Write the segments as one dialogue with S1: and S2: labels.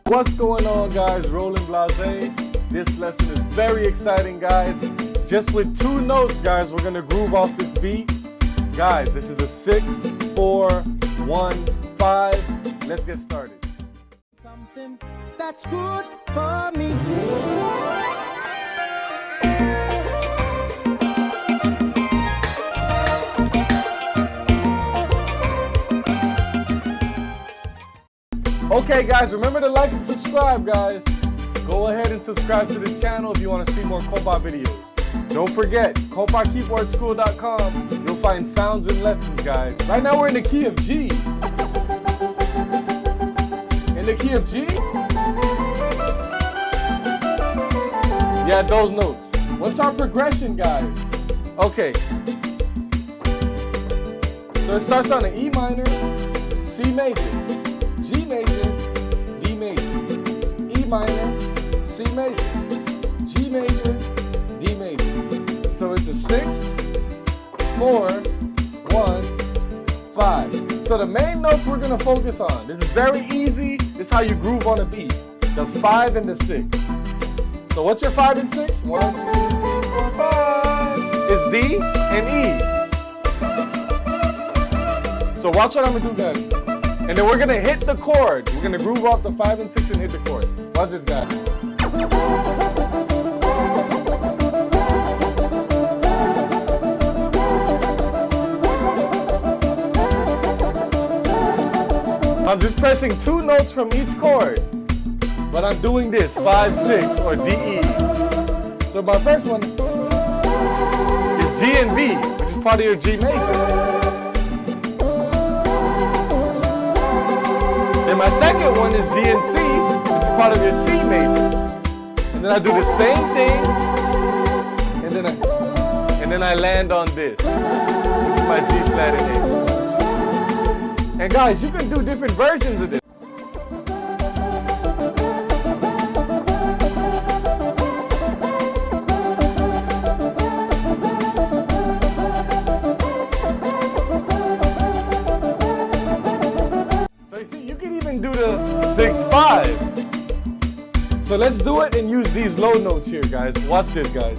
S1: What's going on, guys? Roland Blazay. This lesson is very exciting, guys. Just with 2 notes, guys, we're gonna groove off this beat. Guys, this is a 6, 4, 1, 5. Let's get started.
S2: Something that's good for me.
S1: Okay, guys, remember to like and subscribe, guys. Go ahead and subscribe to this channel if you want to see more Kompa videos. Don't forget, kompakeyboardschool.com. You'll find sounds and lessons, guys. Right now we're in the key of G. In the key of G? Yeah, those notes. What's our progression, guys? Okay. So it starts on an E minor, C major, G major, D major, E minor, C major, G major, D major. So it's a 6, 4, 1, 5. So the main notes we're gonna focus on. This is very easy. This is how you groove on a beat. The 5 and the 6. So what's your 5 and 6? 1, 2, 3, 4, 5. It's D and E. So watch what I'm gonna do, guys. And then we're gonna hit the chord. We're gonna groove off the 5 and 6 and hit the chord. Watch this, guys. I'm just pressing 2 notes from each chord, but I'm doing this 5, 6 or D, E. So my first one is G and B, which is part of your G major. Then my second one is G and C, which is part of your C major. And then I do the same thing, and then I land on this, which is my G flat and A. And guys, you can do different versions of this. So you see, you can even do the 6, 5. So let's do it and use these low notes here, guys. Watch this, guys.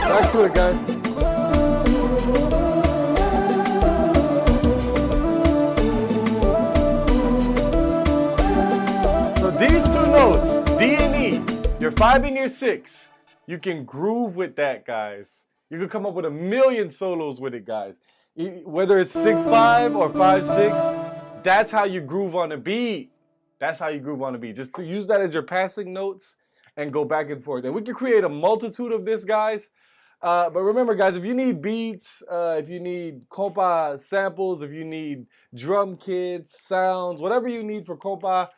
S1: Back to it, guys. So these 2 notes, D and E, your 5 and your 6, you can groove with that, guys. You can come up with a million solos with it, guys. Whether it's 6, 5 or 5, 6, that's how you groove on a beat. That's how you groove on a beat. Just use that as your passing notes and go back and forth. And we can create a multitude of this, guys. But remember, guys, if you need beats, if you need Kompa samples, if you need drum kits, sounds, whatever you need for Kompa,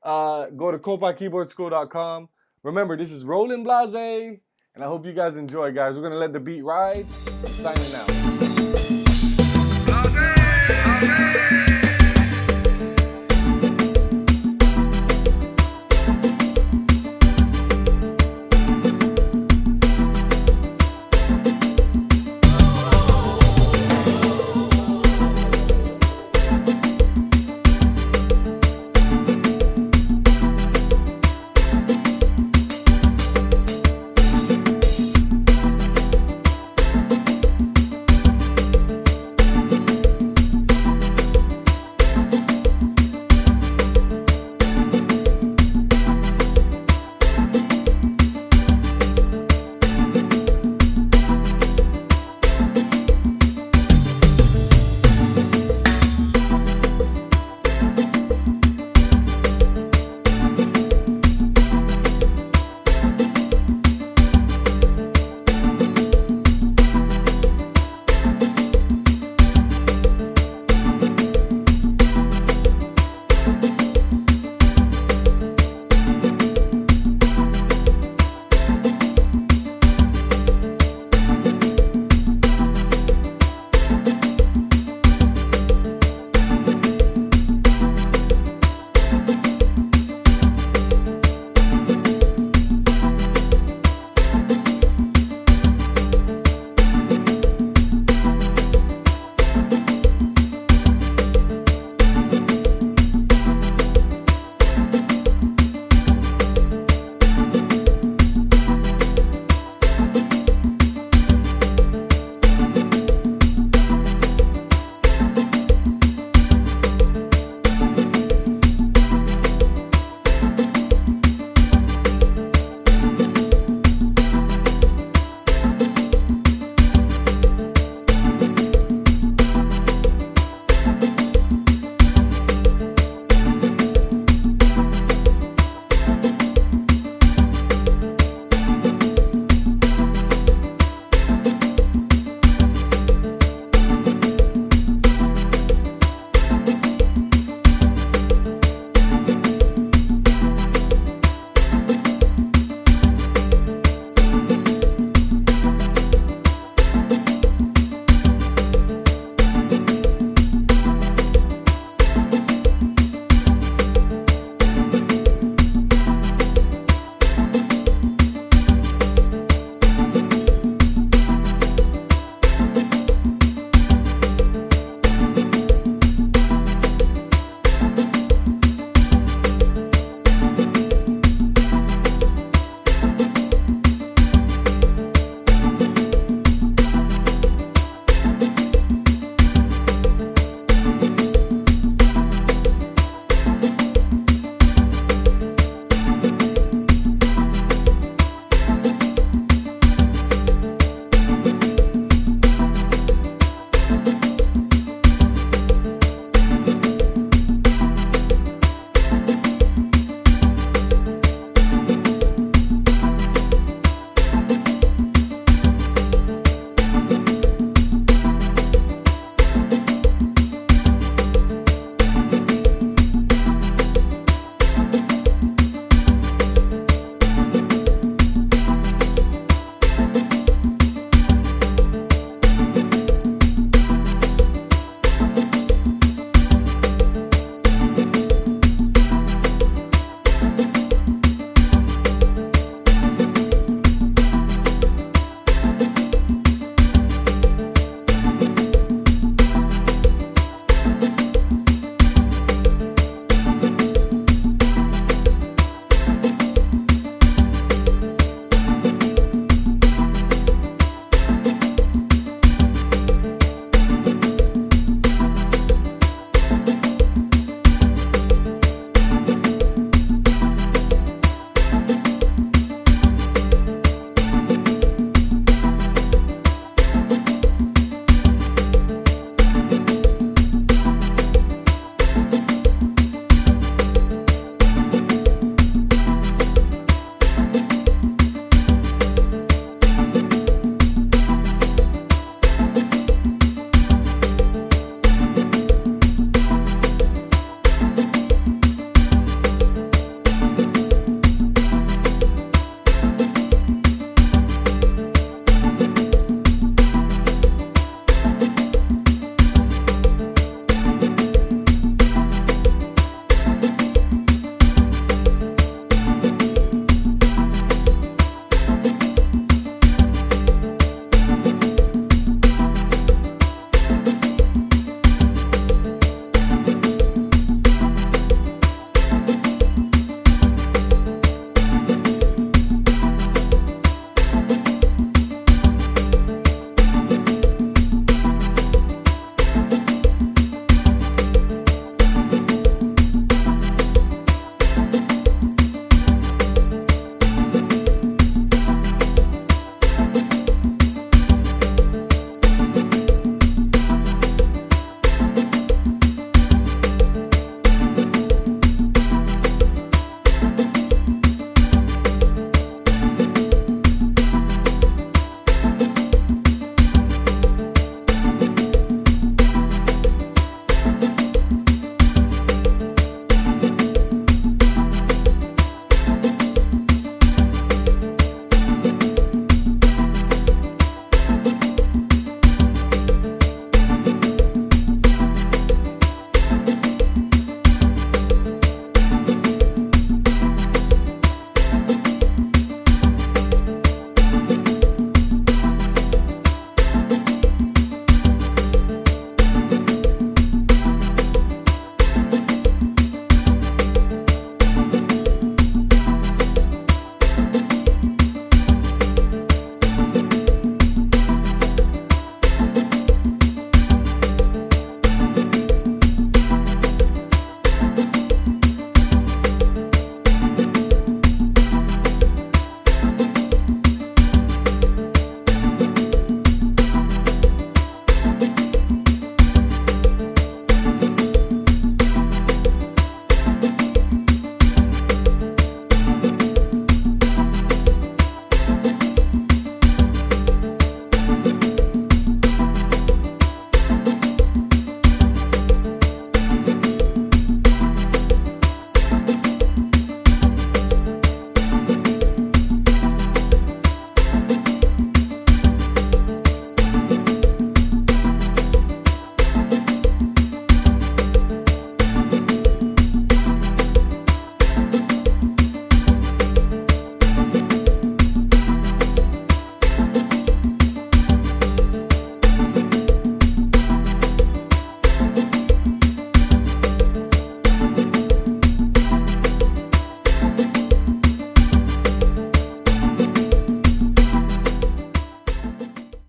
S1: go to kompakeyboardschool.com. Remember, this is Roland Blazay, and I hope you guys enjoy, guys. We're going to let the beat ride. Signing out.